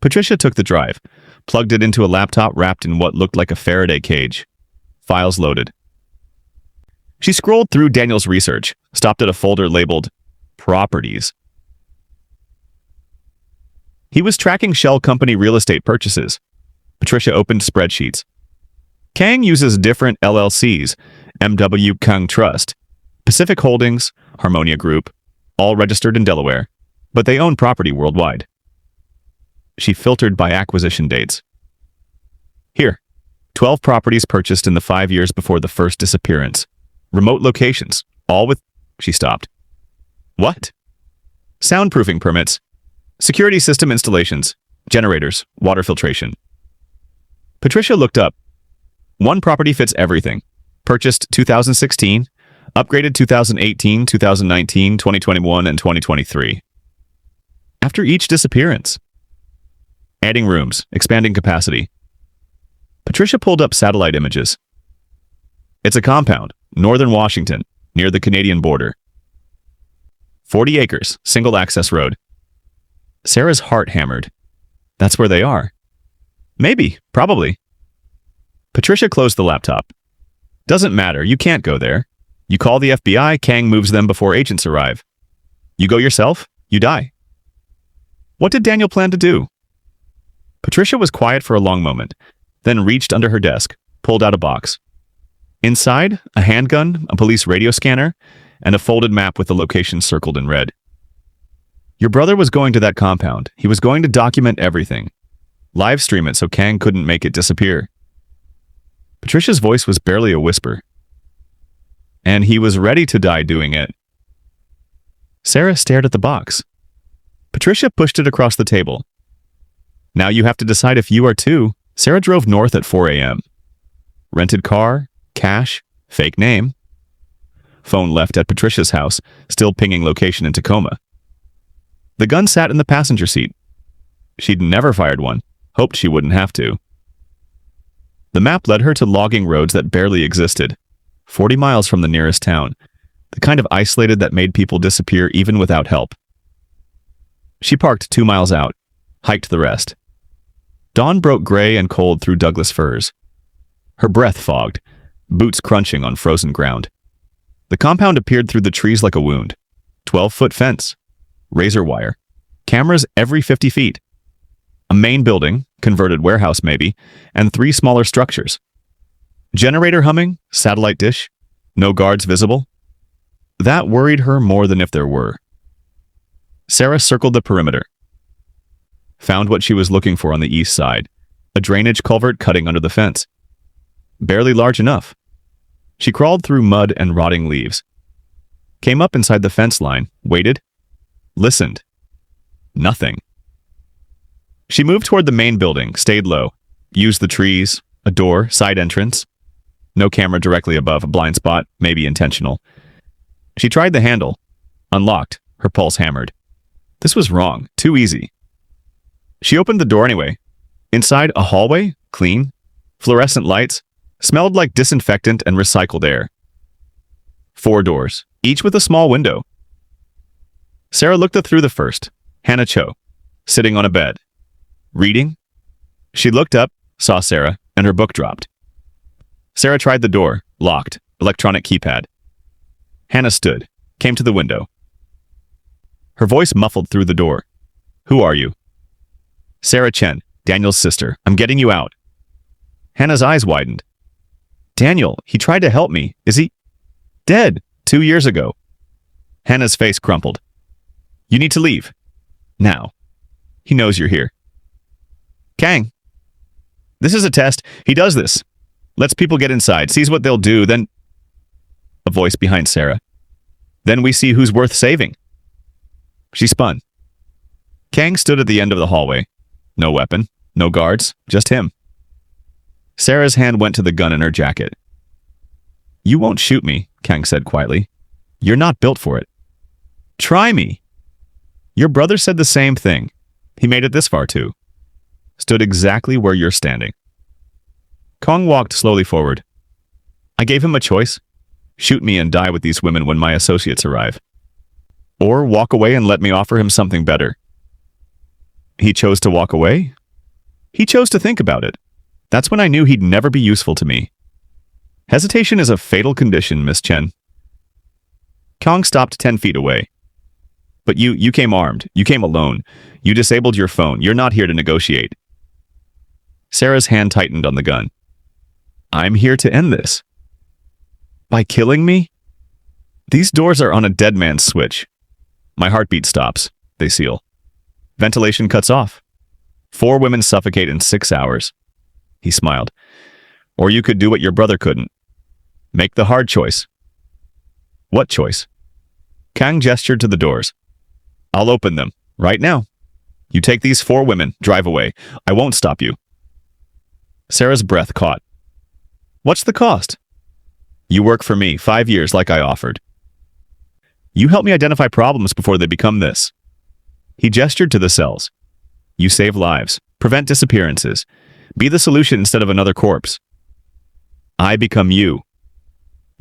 Patricia took the drive, plugged it into a laptop wrapped in what looked like a Faraday cage. Files loaded. She scrolled through Daniel's research, stopped at a folder labeled Properties. He was tracking shell company real estate purchases. Patricia opened spreadsheets. Kang uses different LLCs, MW Kang Trust, Pacific Holdings, Harmonia Group, all registered in Delaware, but they own property worldwide. She filtered by acquisition dates. Here, 12 properties purchased in the 5 years before the first disappearance. Remote locations, all with... She stopped. What? Soundproofing permits, security system installations, generators, water filtration. Patricia looked up. One property fits everything. Purchased 2016, upgraded 2018, 2019, 2021, and 2023. After each disappearance. Adding rooms, expanding capacity. Patricia pulled up satellite images. It's a compound, northern Washington, near the Canadian border. 40 acres, single access road. Sarah's heart hammered. That's where they are. Maybe, probably. Patricia closed the laptop. Doesn't matter, you can't go there. You call the FBI, Kang moves them before agents arrive. You go yourself, you die. What did Daniel plan to do? Patricia was quiet for a long moment, then reached under her desk, pulled out a box. Inside, a handgun, a police radio scanner, and a folded map with the location circled in red. Your brother was going to that compound. He was going to document everything. Live stream it so Kang couldn't make it disappear. Patricia's voice was barely a whisper. And he was ready to die doing it. Sarah stared at the box. Patricia pushed it across the table. Now you have to decide if you are too. Sarah drove north at 4 a.m. Rented car, cash, fake name. Phone left at Patricia's house, still pinging location in Tacoma. The gun sat in the passenger seat. She'd never fired one, hoped she wouldn't have to. The map led her to logging roads that barely existed, 40 miles from the nearest town, the kind of isolated that made people disappear even without help. She parked 2 miles out, hiked the rest. Dawn broke gray and cold through Douglas firs. Her breath fogged, boots crunching on frozen ground. The compound appeared through the trees like a wound. 12-foot fence, razor wire, cameras every 50 feet. A main building, converted warehouse maybe, and 3 smaller structures. Generator humming, satellite dish, no guards visible. That worried her more than if there were. Sarah circled the perimeter. Found what she was looking for on the east side, a drainage culvert cutting under the fence. Barely large enough. She crawled through mud and rotting leaves. Came up inside the fence line, waited, listened. Nothing. She moved toward the main building, stayed low, used the trees, a door, side entrance. No camera directly above, a blind spot, maybe intentional. She tried the handle. Unlocked, her pulse hammered. This was wrong, too easy. She opened the door anyway. Inside, a hallway, clean, fluorescent lights, smelled like disinfectant and recycled air. 4 doors, each with a small window. Sarah looked through the first, Hannah Cho, sitting on a bed. Reading? She looked up, saw Sarah, and her book dropped. Sarah tried the door, locked, electronic keypad. Hannah stood, came to the window. Her voice muffled through the door. Who are you? Sarah Chen, Daniel's sister. I'm getting you out. Hannah's eyes widened. Daniel, he tried to help me. Is he dead? 2 years ago. Hannah's face crumpled. You need to leave. Now. He knows you're here. Kang. This is a test. He does this. Lets people get inside, sees what they'll do, then... A voice behind Sarah. Then we see who's worth saving. She spun. Kang stood at the end of the hallway. No weapon, no guards, just him. Sarah's hand went to the gun in her jacket. You won't shoot me, Kang said quietly. You're not built for it. Try me. Your brother said the same thing. He made it this far too. Stood exactly where you're standing. Kong walked slowly forward. I gave him a choice. Shoot me and die with these women when my associates arrive. Or walk away and let me offer him something better. He chose to walk away? He chose to think about it. That's when I knew he'd never be useful to me. Hesitation is a fatal condition, Miss Chen. Kong stopped 10 feet away. But you came armed. You came alone. You disabled your phone. You're not here to negotiate. Sarah's hand tightened on the gun. I'm here to end this. By killing me? These doors are on a dead man's switch. My heartbeat stops. They seal. Ventilation cuts off. 4 women suffocate in 6 hours. He smiled. Or you could do what your brother couldn't. Make the hard choice. What choice? Kang gestured to the doors. I'll open them, right now. You take these 4 women, drive away. I won't stop you. Sarah's breath caught. What's the cost? You work for me 5 years like I offered. You help me identify problems before they become this. He gestured to the cells. You save lives, prevent disappearances, be the solution instead of another corpse. I become you.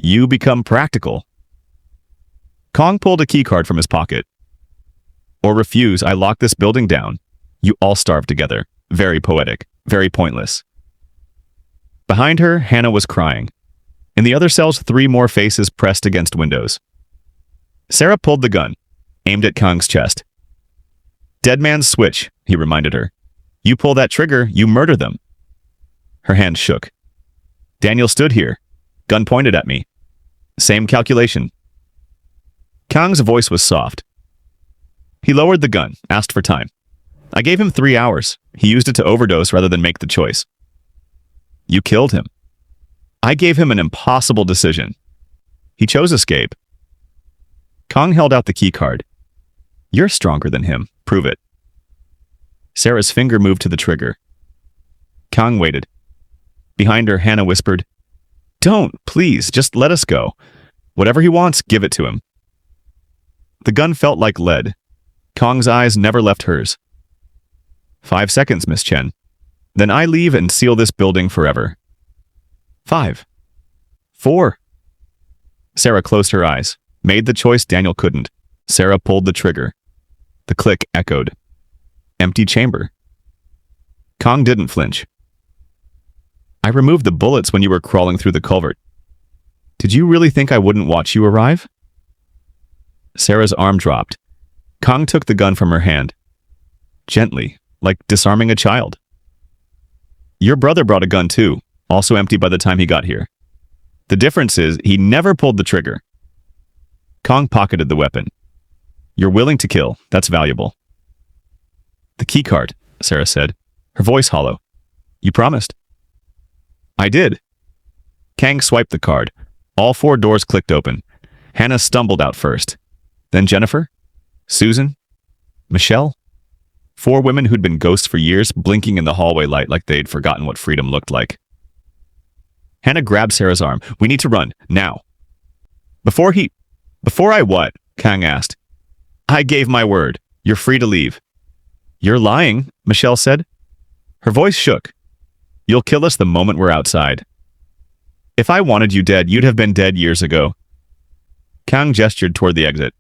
You become practical. Kong pulled a keycard from his pocket. Or refuse, I lock this building down. You all starve together. Very poetic, very pointless. Behind her, Hannah was crying. In the other cells, 3 more faces pressed against windows. Sarah pulled the gun, aimed at Kang's chest. Dead man's switch, he reminded her. You pull that trigger, you murder them. Her hand shook. Daniel stood here, gun pointed at me. Same calculation. Kang's voice was soft. He lowered the gun, asked for time. I gave him 3 hours. He used it to overdose rather than make the choice. You killed him. I gave him an impossible decision. He chose escape. Kang held out the key card. You're stronger than him. Prove it. Sarah's finger moved to the trigger. Kang waited. Behind her, Hanwha whispered, Don't, please, just let us go. Whatever he wants, give it to him. The gun felt like lead. Kang's eyes never left hers. 5 seconds, Miss Chen. Then I leave and seal this building forever. 5. 4. Sarah closed her eyes, made the choice Daniel couldn't. Sarah pulled the trigger. The click echoed. Empty chamber. Kang didn't flinch. I removed the bullets when you were crawling through the culvert. Did you really think I wouldn't watch you arrive? Sarah's arm dropped. Kang took the gun from her hand. Gently, like disarming a child. Your brother brought a gun too, also empty by the time he got here. The difference is he never pulled the trigger. Kang pocketed the weapon. You're willing to kill. That's valuable. The keycard, Sarah said, her voice hollow. You promised. I did. Kang swiped the card. All 4 doors clicked open. Hannah stumbled out first. Then Jennifer, Susan, Michelle. 4 women who'd been ghosts for years, blinking in the hallway light like they'd forgotten what freedom looked like. Hannah grabbed Sarah's arm. We need to run, now. Before I what? Kang asked. I gave my word. You're free to leave. You're lying, Michelle said. Her voice shook. You'll kill us the moment we're outside. If I wanted you dead, you'd have been dead years ago. Kang gestured toward the exit.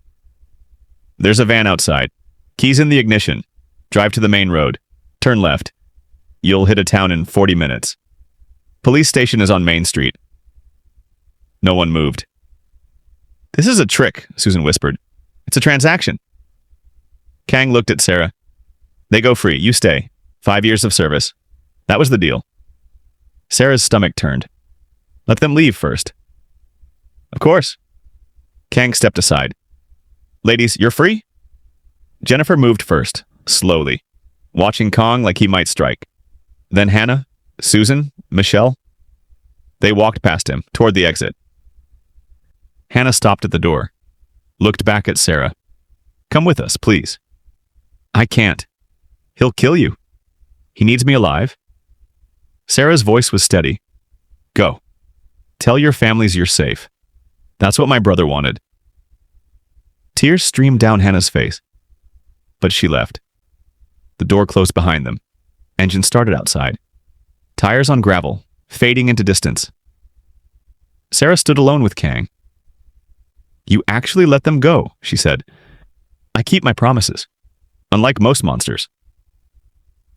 There's a van outside. Keys in the ignition. Drive to the main road. Turn left. You'll hit a town in 40 minutes. Police station is on Main Street. No one moved. This is a trick, Susan whispered. It's a transaction. Kang looked at Sarah. They go free. You stay. 5 years of service. That was the deal. Sarah's stomach turned. Let them leave first. Of course. Kang stepped aside. Ladies, you're free? Jennifer moved first, slowly, watching Kang like he might strike. Then Hannah, Susan, Michelle. They walked past him, toward the exit. Hannah stopped at the door, looked back at Sarah. Come with us, please. I can't. He'll kill you. He needs me alive. Sarah's voice was steady. Go. Tell your families you're safe. That's what my brother wanted. Tears streamed down Hannah's face. But she left. The door closed behind them. Engine started outside. Tires on gravel, fading into distance. Sarah stood alone with Kang. You actually let them go, she said. I keep my promises, unlike most monsters.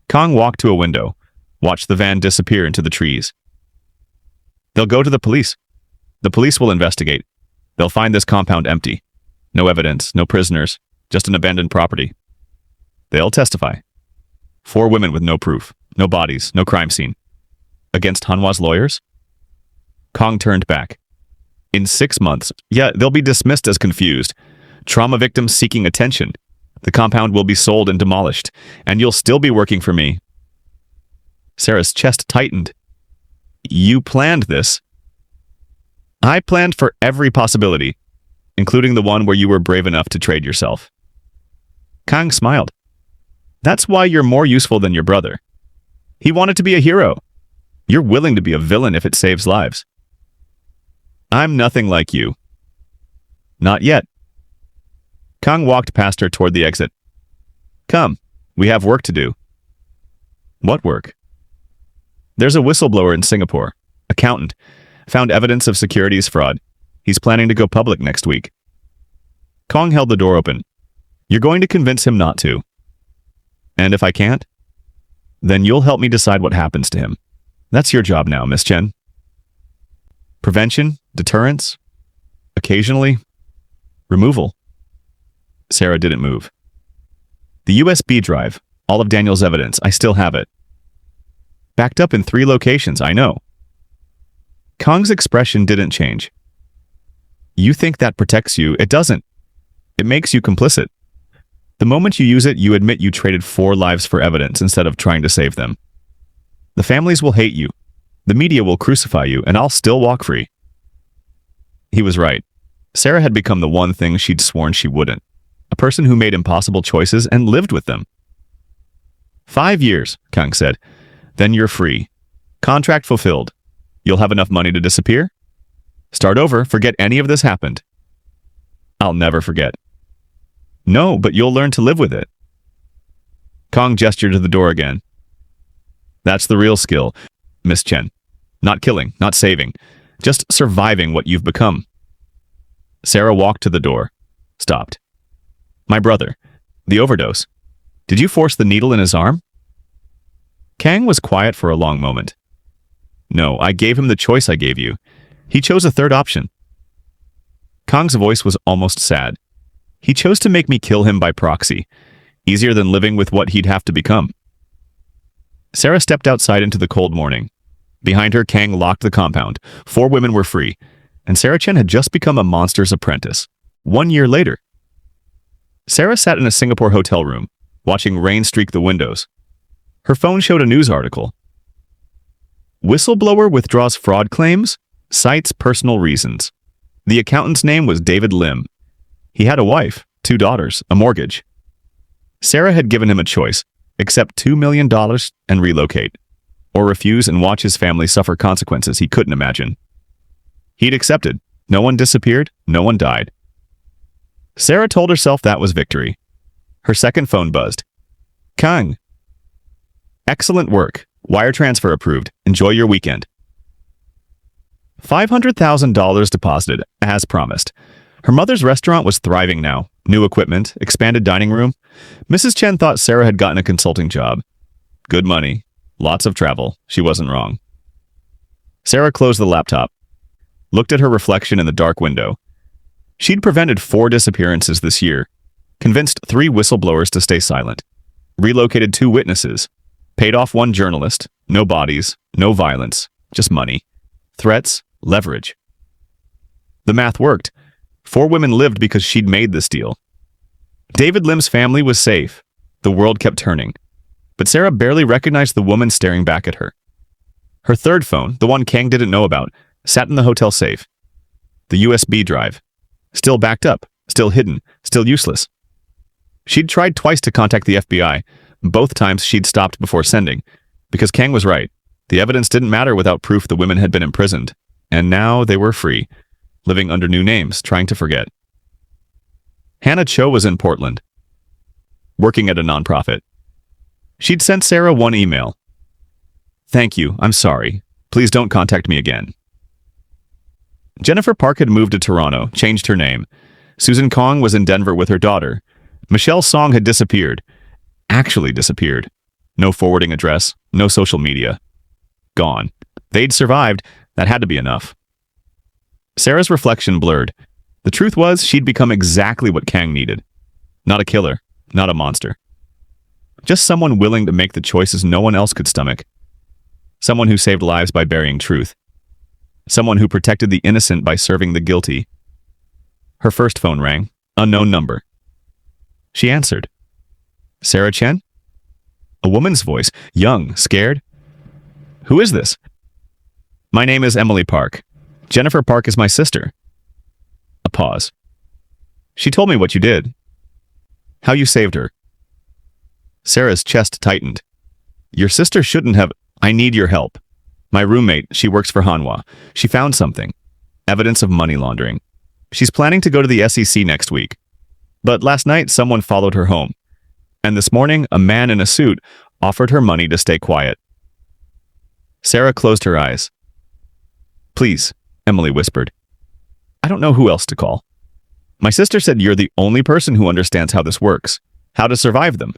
Kang walked to a window, watched the van disappear into the trees. They'll go to the police. The police will investigate. They'll find this compound empty. No evidence, no prisoners, just an abandoned property. They'll testify. 4 women with no proof, no bodies, no crime scene. Against Hanwha's lawyers? Kang turned back. In 6 months, they'll be dismissed as confused. Trauma victims seeking attention. The compound will be sold and demolished, and you'll still be working for me. Sarah's chest tightened. You planned this. I planned for every possibility, including the one where you were brave enough to trade yourself. Kang smiled. That's why you're more useful than your brother. He wanted to be a hero. You're willing to be a villain if it saves lives. I'm nothing like you. Not yet. Kang walked past her toward the exit. Come, we have work to do. What work? There's a whistleblower in Singapore, accountant, found evidence of securities fraud. He's planning to go public next week. Kang held the door open. You're going to convince him not to. And if I can't, then you'll help me decide what happens to him. That's your job now, Miss Chen. Prevention, deterrence, occasionally, removal. Sarah didn't move. The USB drive, all of Daniel's evidence, I still have it. Backed up in 3 locations, I know. Kang's expression didn't change. You think that protects you? It doesn't. It makes you complicit. The moment you use it, you admit you traded 4 lives for evidence instead of trying to save them. The families will hate you. The media will crucify you, and I'll still walk free. He was right. Sarah had become the one thing she'd sworn she wouldn't. A person who made impossible choices and lived with them. 5 years, Kang said. Then you're free. Contract fulfilled. You'll have enough money to disappear? Start over, forget any of this happened. I'll never forget. No, but you'll learn to live with it. Kang gestured to the door again. That's the real skill, Miss Chen. Not killing, not saving. Just surviving what you've become. Sarah walked to the door. Stopped. My brother. The overdose. Did you force the needle in his arm? Kang was quiet for a long moment. No, I gave him the choice I gave you. He chose a third option. Kang's voice was almost sad. He chose to make me kill him by proxy, easier than living with what he'd have to become. Sarah stepped outside into the cold morning. Behind her, Kang locked the compound. 4 women were free, and Sarah Chen had just become a monster's apprentice. 1 year later. Sarah sat in a Singapore hotel room, watching rain streak the windows. Her phone showed a news article. Whistleblower withdraws fraud claims, cites personal reasons. The accountant's name was David Lim. He had a wife, 2 daughters, a mortgage. Sarah had given him a choice: accept $2 million and relocate, or refuse and watch his family suffer consequences he couldn't imagine. He'd accepted. No one disappeared, no one died. Sarah told herself that was victory. Her second phone buzzed. Kang. Excellent work. Wire transfer approved. Enjoy your weekend. $500,000 deposited, as promised. Her mother's restaurant was thriving now. New equipment, expanded dining room. Mrs. Chen thought Sarah had gotten a consulting job. Good money. Lots of travel. She wasn't wrong. Sarah closed the laptop. Looked at her reflection in the dark window. She'd prevented 4 disappearances this year. Convinced 3 whistleblowers to stay silent. Relocated 2 witnesses. Paid off 1 journalist. No bodies. No violence. Just money. Threats. Leverage. The math worked. 4 women lived because she'd made this deal. David Lim's family was safe. The world kept turning. But Sarah barely recognized the woman staring back at her. Her third phone, the one Kang didn't know about, sat in the hotel safe. The USB drive. Still backed up. Still hidden. Still useless. She'd tried twice to contact the FBI. Both times she'd stopped before sending. Because Kang was right. The evidence didn't matter without proof the women had been imprisoned. And now they were free. Living under new names, trying to forget. Hannah Cho was in Portland, working at a nonprofit. She'd sent Sarah 1 email. Thank you, I'm sorry. Please don't contact me again. Jennifer Park had moved to Toronto, changed her name. Susan Kong was in Denver with her daughter. Michelle Song had disappeared. Actually disappeared. No forwarding address, no social media. Gone. They'd survived. That had to be enough. Sarah's reflection blurred. The truth was, she'd become exactly what Kang needed. Not a killer, not a monster. Just someone willing to make the choices no one else could stomach. Someone who saved lives by burying truth. Someone who protected the innocent by serving the guilty. Her first phone rang. Unknown number. She answered. Sarah Chen? A woman's voice, young, scared. Who is this? My name is Emily Park. Jennifer Park is my sister. A pause. She told me what you did. How you saved her. Sarah's chest tightened. Your sister shouldn't have... I need your help. My roommate, she works for Hanwha. She found something. Evidence of money laundering. She's planning to go to the SEC next week. But last night, someone followed her home. And this morning, a man in a suit offered her money to stay quiet. Sarah closed her eyes. Please, Emily whispered. I don't know who else to call. My sister said you're the only person who understands how this works, how to survive them.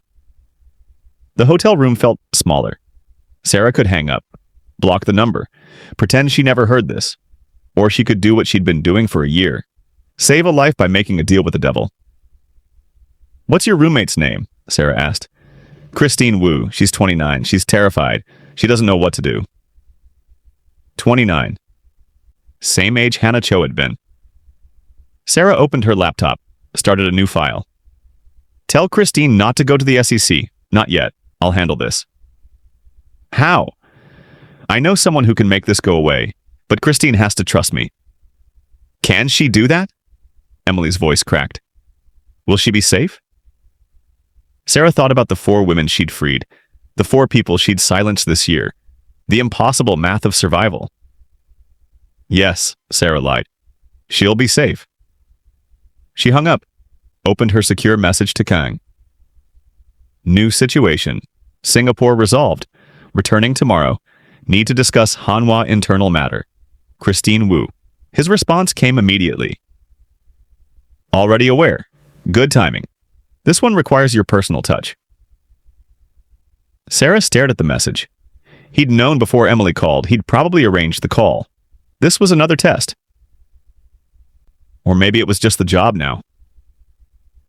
The hotel room felt smaller. Sarah could hang up, block the number, pretend she never heard this. Or she could do what she'd been doing for a year. Save a life by making a deal with the devil. What's your roommate's name? Sarah asked. Christine Wu. She's 29. She's terrified. She doesn't know what to do. 29. Same age Hannah Cho had been. Sarah opened her laptop, started a new file. Tell Christine not to go to the SEC. Not yet. I'll handle this. How? I know someone who can make this go away, but Christine has to trust me. Can she do that? Emily's voice cracked. Will she be safe? Sarah thought about the 4 women she'd freed, the 4 people she'd silenced this year, the impossible math of survival. Yes, Sarah lied. She'll be safe. She hung up, opened her secure message to Kang. New situation. Singapore resolved. Returning tomorrow. Need to discuss Hanwha internal matter. Christine Wu. His response came immediately. Already aware. Good timing. This one requires your personal touch. Sarah stared at the message. He'd known before Emily called he'd probably arranged the call. This was another test. Or maybe it was just the job now.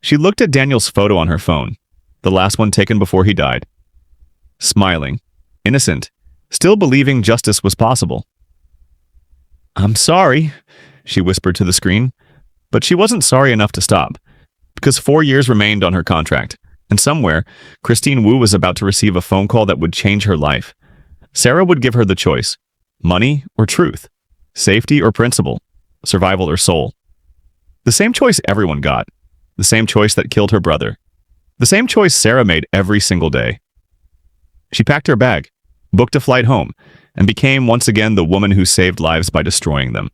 She looked at Daniel's photo on her phone, the last one taken before he died. Smiling, innocent, still believing justice was possible. I'm sorry, she whispered to the screen, but she wasn't sorry enough to stop, because 4 years remained on her contract, and somewhere, Christine Wu was about to receive a phone call that would change her life. Sarah would give her the choice, money or truth, safety or principle, survival or soul. The same choice everyone got, the same choice that killed her brother, the same choice Sarah made every single day. She packed her bag, booked a flight home, and became once again the woman who saved lives by destroying them.